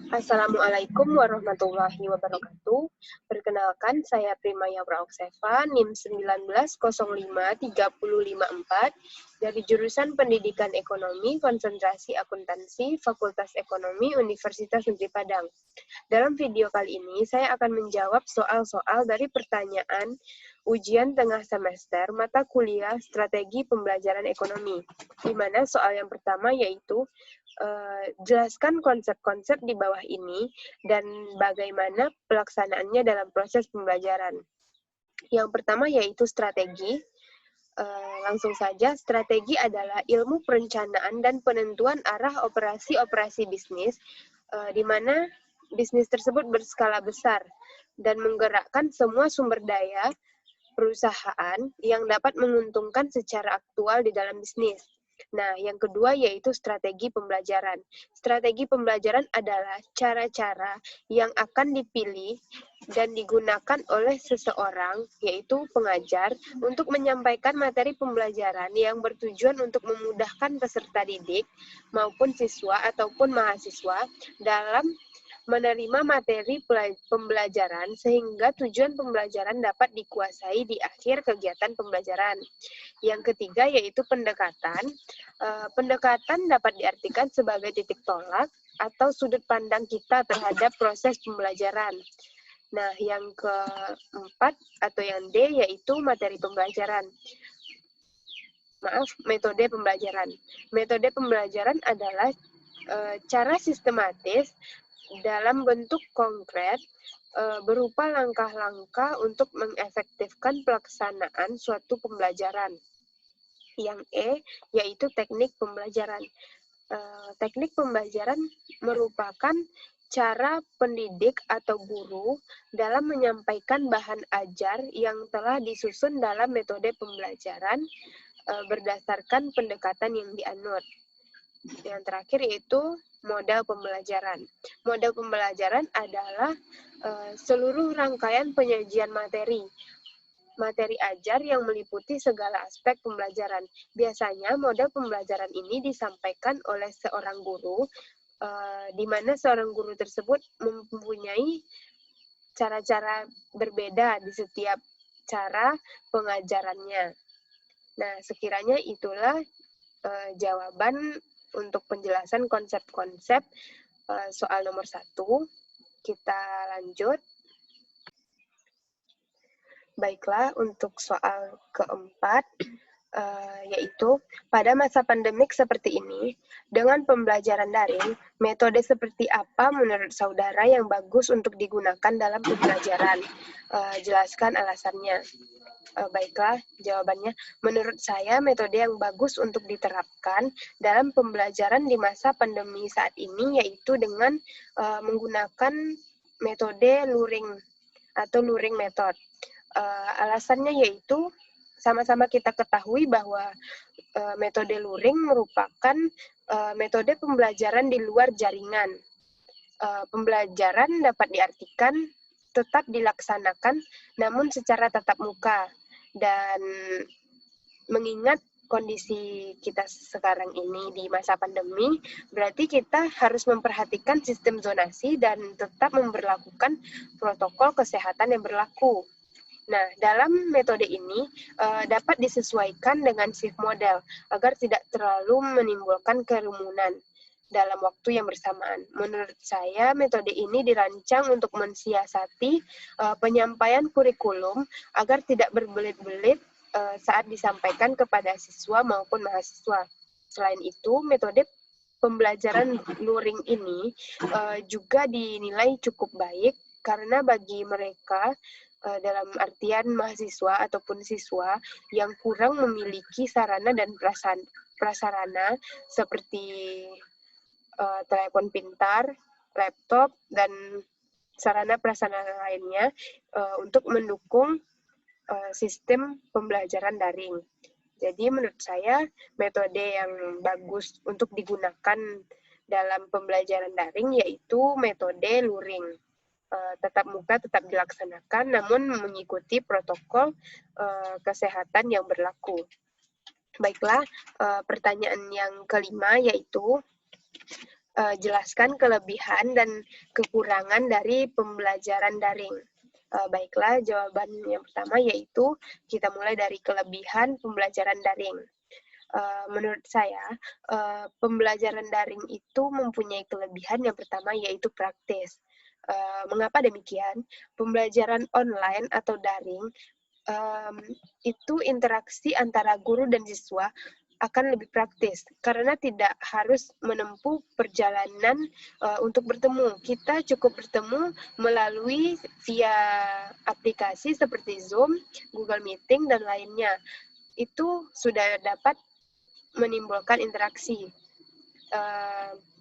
Assalamualaikum warahmatullahi wabarakatuh. Perkenalkan, saya Primaya Praokseva, NIM 19053054 dari jurusan Pendidikan Ekonomi, Konsentrasi Akuntansi, Fakultas Ekonomi, Universitas Negeri Padang. Dalam video kali ini, saya akan menjawab soal-soal dari pertanyaan ujian tengah semester mata kuliah Strategi Pembelajaran Ekonomi, di mana soal yang pertama yaitu jelaskan konsep-konsep di bawah ini dan bagaimana pelaksanaannya dalam proses pembelajaran. Yang pertama yaitu strategi. Langsung saja, strategi adalah ilmu perencanaan dan penentuan arah operasi-operasi bisnis, di mana bisnis tersebut berskala besar dan menggerakkan semua sumber daya perusahaan yang dapat menguntungkan secara aktual di dalam bisnis. Nah, yang kedua yaitu strategi pembelajaran. Strategi pembelajaran adalah cara-cara yang akan dipilih dan digunakan oleh seseorang, yaitu pengajar, untuk menyampaikan materi pembelajaran yang bertujuan untuk memudahkan peserta didik maupun siswa ataupun mahasiswa dalam menerima materi pembelajaran sehingga tujuan pembelajaran dapat dikuasai di akhir kegiatan pembelajaran. Yang ketiga yaitu pendekatan. Pendekatan dapat diartikan sebagai titik tolak atau sudut pandang kita terhadap proses pembelajaran. Nah, yang keempat atau yang D yaitu materi pembelajaran. Metode pembelajaran. Metode pembelajaran adalah cara sistematis dalam bentuk konkret berupa langkah-langkah untuk mengefektifkan pelaksanaan suatu pembelajaran. Yang E yaitu teknik pembelajaran. Teknik pembelajaran merupakan cara pendidik atau guru dalam menyampaikan bahan ajar yang telah disusun dalam metode pembelajaran berdasarkan pendekatan yang dianut. Yang terakhir yaitu model pembelajaran. Model pembelajaran adalah seluruh rangkaian penyajian materi ajar yang meliputi segala aspek pembelajaran. Biasanya model pembelajaran ini disampaikan oleh seorang guru, di mana seorang guru tersebut mempunyai cara-cara berbeda di setiap cara pengajarannya. Nah, sekiranya itulah jawaban untuk penjelasan konsep-konsep soal nomor 1. Kita lanjut. Baiklah, untuk soal keempat, yaitu pada masa pandemik seperti ini, dengan pembelajaran daring, metode seperti apa menurut saudara yang bagus untuk digunakan dalam pembelajaran? Jelaskan alasannya. Baiklah, jawabannya. Menurut saya, metode yang bagus untuk diterapkan dalam pembelajaran di masa pandemi saat ini yaitu dengan menggunakan metode luring atau luring method. Alasannya yaitu sama-sama kita ketahui bahwa metode luring merupakan metode pembelajaran di luar jaringan. Pembelajaran dapat diartikan tetap dilaksanakan namun secara tatap muka. Dan mengingat kondisi kita sekarang ini di masa pandemi, berarti kita harus memperhatikan sistem zonasi dan tetap memberlakukan protokol kesehatan yang berlaku. Nah, dalam metode ini dapat disesuaikan dengan shift model agar tidak terlalu menimbulkan kerumunan dalam waktu yang bersamaan. Menurut saya, metode ini dirancang untuk mensiasati penyampaian kurikulum agar tidak berbelit-belit saat disampaikan kepada siswa maupun mahasiswa. Selain itu, metode pembelajaran luring ini juga dinilai cukup baik karena bagi mereka dalam artian mahasiswa ataupun siswa yang kurang memiliki sarana dan prasarana seperti telepon pintar, laptop, dan sarana prasarana lainnya untuk mendukung sistem pembelajaran daring. Jadi menurut saya metode yang bagus untuk digunakan dalam pembelajaran daring yaitu metode luring. Tetap muka tetap dilaksanakan namun mengikuti protokol kesehatan yang berlaku. Baiklah, pertanyaan yang kelima yaitu jelaskan kelebihan dan kekurangan dari pembelajaran daring. Baiklah, jawaban yang pertama yaitu kita mulai dari kelebihan pembelajaran daring. Menurut saya, pembelajaran daring itu mempunyai kelebihan yang pertama yaitu praktis. Mengapa demikian? Pembelajaran online atau daring itu interaksi antara guru dan siswa akan lebih praktis karena tidak harus menempuh perjalanan untuk bertemu. Kita cukup bertemu melalui via aplikasi seperti Zoom, Google Meeting, dan lainnya. Itu sudah dapat menimbulkan interaksi.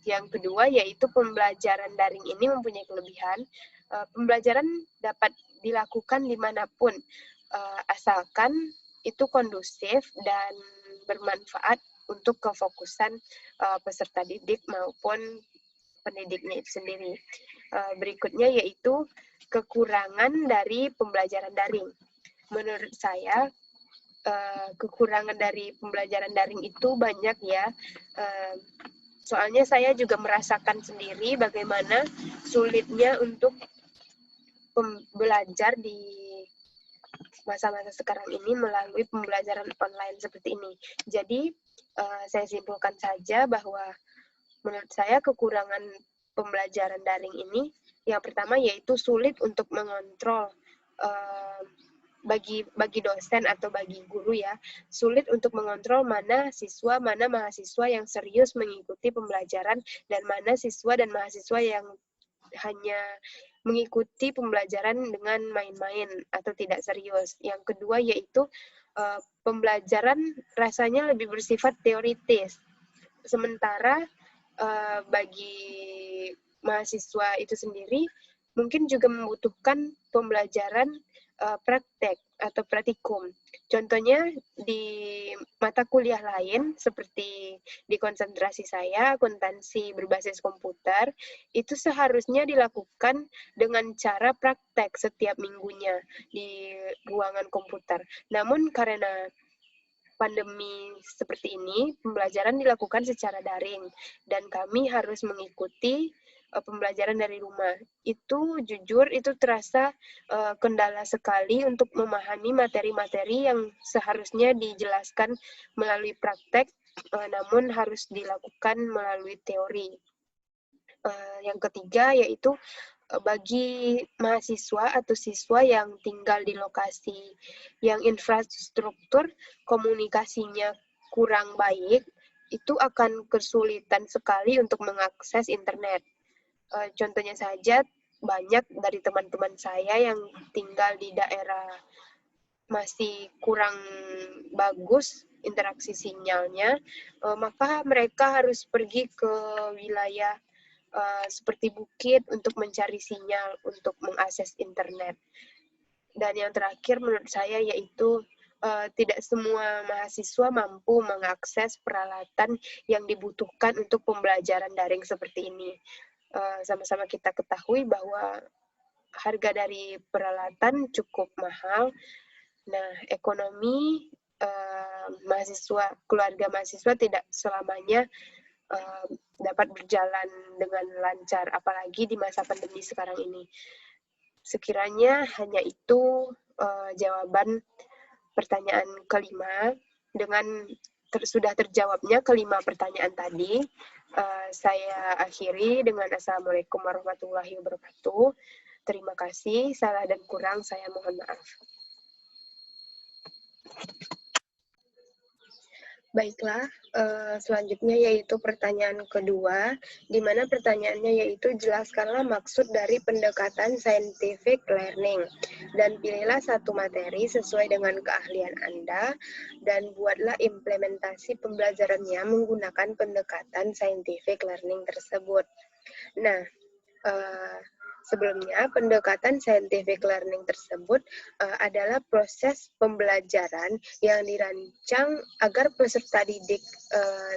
Yang kedua yaitu pembelajaran daring ini mempunyai kelebihan. Pembelajaran dapat dilakukan dimanapun, asalkan itu kondusif dan bermanfaat untuk kefokusan peserta didik maupun pendidiknya itu sendiri. Berikutnya yaitu kekurangan dari pembelajaran daring. Menurut saya, kekurangan dari pembelajaran daring itu banyak ya. Soalnya saya juga merasakan sendiri bagaimana sulitnya untuk belajar di masa-masa sekarang ini melalui pembelajaran online seperti ini. Jadi, saya simpulkan saja bahwa menurut saya kekurangan pembelajaran daring ini, yang pertama yaitu sulit untuk mengontrol bagi dosen atau bagi guru ya, sulit untuk mengontrol mana siswa, mana mahasiswa yang serius mengikuti pembelajaran dan mana siswa dan mahasiswa yang hanya mengikuti pembelajaran dengan main-main atau tidak serius. Yang kedua yaitu pembelajaran rasanya lebih bersifat teoritis. Sementara bagi mahasiswa itu sendiri mungkin juga membutuhkan pembelajaran praktek atau praktikum. Contohnya di mata kuliah lain seperti di konsentrasi saya, akuntansi berbasis komputer, itu seharusnya dilakukan dengan cara praktek setiap minggunya di ruangan komputer. Namun karena pandemi seperti ini, pembelajaran dilakukan secara daring dan kami harus mengikuti pembelajaran dari rumah. Itu jujur itu terasa kendala sekali untuk memahami materi-materi yang seharusnya dijelaskan melalui praktek, namun harus dilakukan melalui teori. Yang ketiga yaitu bagi mahasiswa atau siswa yang tinggal di lokasi yang infrastruktur komunikasinya kurang baik, itu akan kesulitan sekali untuk mengakses internet. Contohnya saja, banyak dari teman-teman saya yang tinggal di daerah masih kurang bagus interaksi sinyalnya, maka mereka harus pergi ke wilayah seperti bukit untuk mencari sinyal untuk mengakses internet. Dan yang terakhir menurut saya yaitu tidak semua mahasiswa mampu mengakses peralatan yang dibutuhkan untuk pembelajaran daring seperti ini. Sama-sama kita ketahui bahwa harga dari peralatan cukup mahal. Nah, ekonomi mahasiswa, keluarga mahasiswa tidak selamanya dapat berjalan dengan lancar, apalagi di masa pandemi sekarang ini. Sekiranya hanya itu jawaban pertanyaan kelima. Dengan sudah terjawabnya kelima pertanyaan tadi, saya akhiri dengan Assalamualaikum warahmatullahi wabarakatuh. Terima kasih, salah dan kurang saya mohon maaf. Baiklah, selanjutnya yaitu pertanyaan kedua, di mana pertanyaannya yaitu jelaskanlah maksud dari pendekatan scientific learning, dan pilihlah satu materi sesuai dengan keahlian Anda, dan buatlah implementasi pembelajarannya menggunakan pendekatan scientific learning tersebut. Nah, sebelumnya, pendekatan scientific learning tersebut adalah proses pembelajaran yang dirancang agar peserta didik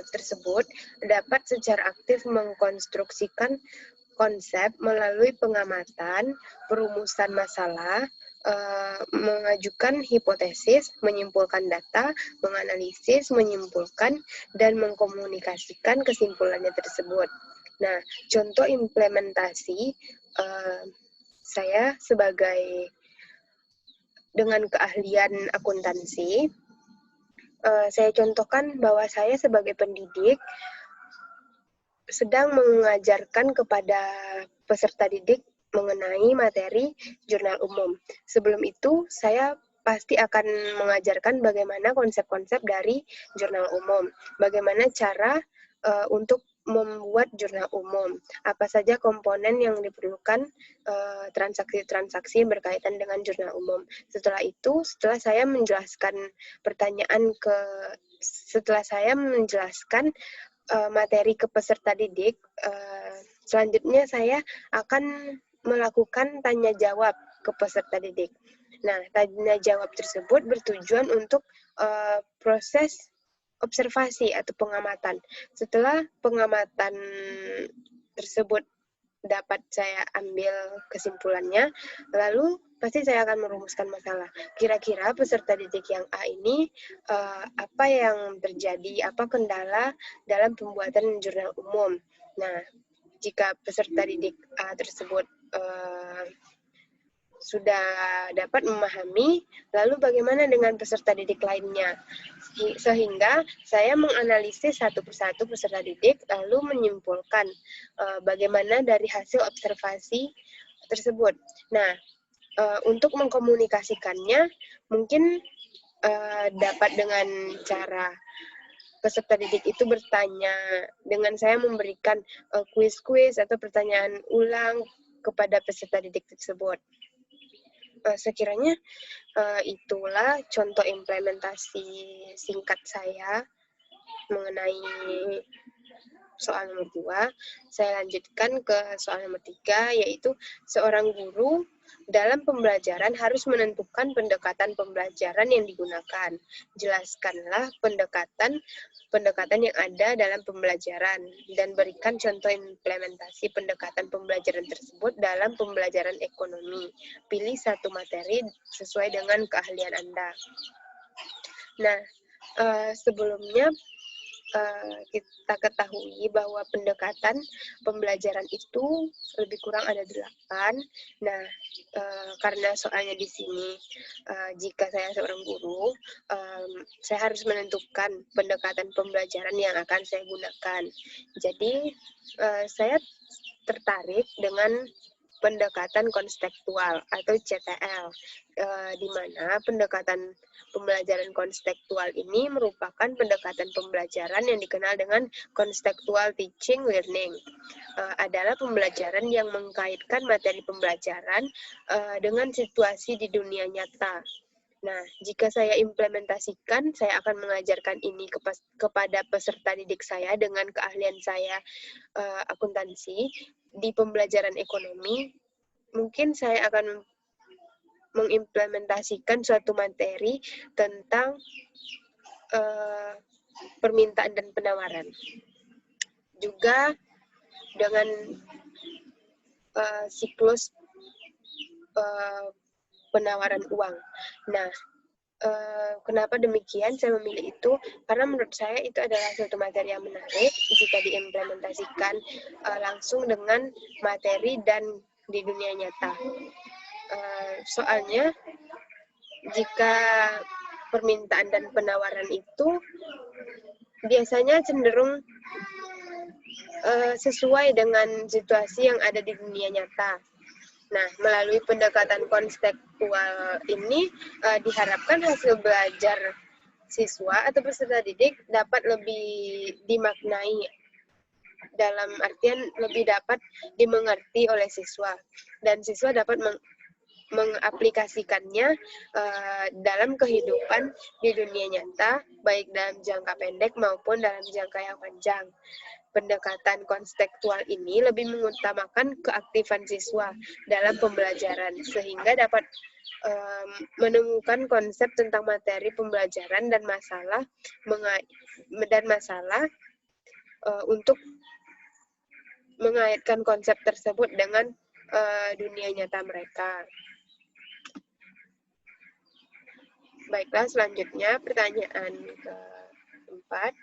tersebut dapat secara aktif mengkonstruksikan konsep melalui pengamatan, perumusan masalah, mengajukan hipotesis, menyimpulkan data, menganalisis, menyimpulkan, dan mengkomunikasikan kesimpulannya tersebut. Nah, contoh implementasi saya sebagai dengan keahlian akuntansi, saya contohkan bahwa saya sebagai pendidik sedang mengajarkan kepada peserta didik mengenai materi jurnal umum. Sebelum itu, saya pasti akan mengajarkan bagaimana konsep-konsep dari jurnal umum, bagaimana cara untuk membuat jurnal umum, apa saja komponen yang diperlukan, transaksi-transaksi berkaitan dengan jurnal umum. Setelah itu, setelah saya menjelaskan materi ke peserta didik, selanjutnya saya akan melakukan tanya jawab ke peserta didik. Nah, tanya jawab tersebut bertujuan untuk proses observasi atau pengamatan. Setelah pengamatan tersebut dapat saya ambil kesimpulannya, lalu pasti saya akan merumuskan masalah. Kira-kira peserta didik yang A ini apa yang terjadi, apa kendala dalam pembuatan jurnal umum. Nah, jika peserta didik A tersebut sudah dapat memahami, lalu bagaimana dengan peserta didik lainnya? Sehingga saya menganalisis satu persatu peserta didik, lalu menyimpulkan bagaimana dari hasil observasi tersebut. Nah, untuk mengkomunikasikannya, mungkin dapat dengan cara peserta didik itu bertanya, dengan saya memberikan kuis-kuis atau pertanyaan ulang kepada peserta didik tersebut. Sekiranya itulah contoh implementasi singkat saya mengenai soal nomor 2. Saya lanjutkan ke soal nomor 3, yaitu seorang guru dalam pembelajaran harus menentukan pendekatan pembelajaran yang digunakan. Jelaskanlah pendekatan yang ada dalam pembelajaran dan berikan contoh implementasi pendekatan pembelajaran tersebut dalam pembelajaran ekonomi. Pilih satu materi sesuai dengan keahlian Anda. Nah, sebelumnya kita ketahui bahwa pendekatan pembelajaran itu lebih kurang ada 8. Nah, karena soalnya di sini jika saya seorang guru, saya harus menentukan pendekatan pembelajaran yang akan saya gunakan. Jadi, saya tertarik dengan pendekatan konstektual atau CTL, di mana pendekatan pembelajaran konstektual ini merupakan pendekatan pembelajaran yang dikenal dengan contextual teaching learning. Adalah pembelajaran yang mengkaitkan materi pembelajaran dengan situasi di dunia nyata. Nah, jika saya implementasikan, saya akan mengajarkan ini kepada peserta didik saya dengan keahlian saya akuntansi di pembelajaran ekonomi. Mungkin saya akan mengimplementasikan suatu materi tentang permintaan dan penawaran. Juga dengan siklus penawaran uang. Nah, kenapa demikian saya memilih itu? Karena menurut saya itu adalah suatu materi yang menarik jika diimplementasikan langsung dengan materi dan di dunia nyata. Soalnya jika permintaan dan penawaran itu biasanya cenderung sesuai dengan situasi yang ada di dunia nyata. Nah, melalui pendekatan konstektual ini diharapkan hasil belajar siswa atau peserta didik dapat lebih dimaknai, dalam artian lebih dapat dimengerti oleh siswa, dan siswa dapat mengaplikasikannya dalam kehidupan di dunia nyata, baik dalam jangka pendek maupun dalam jangka yang panjang. Pendekatan konstektual ini lebih mengutamakan keaktifan siswa dalam pembelajaran, sehingga dapat menemukan konsep tentang materi pembelajaran dan masalah untuk mengaitkan konsep tersebut dengan dunia nyata mereka. Baiklah, selanjutnya pertanyaan keempat.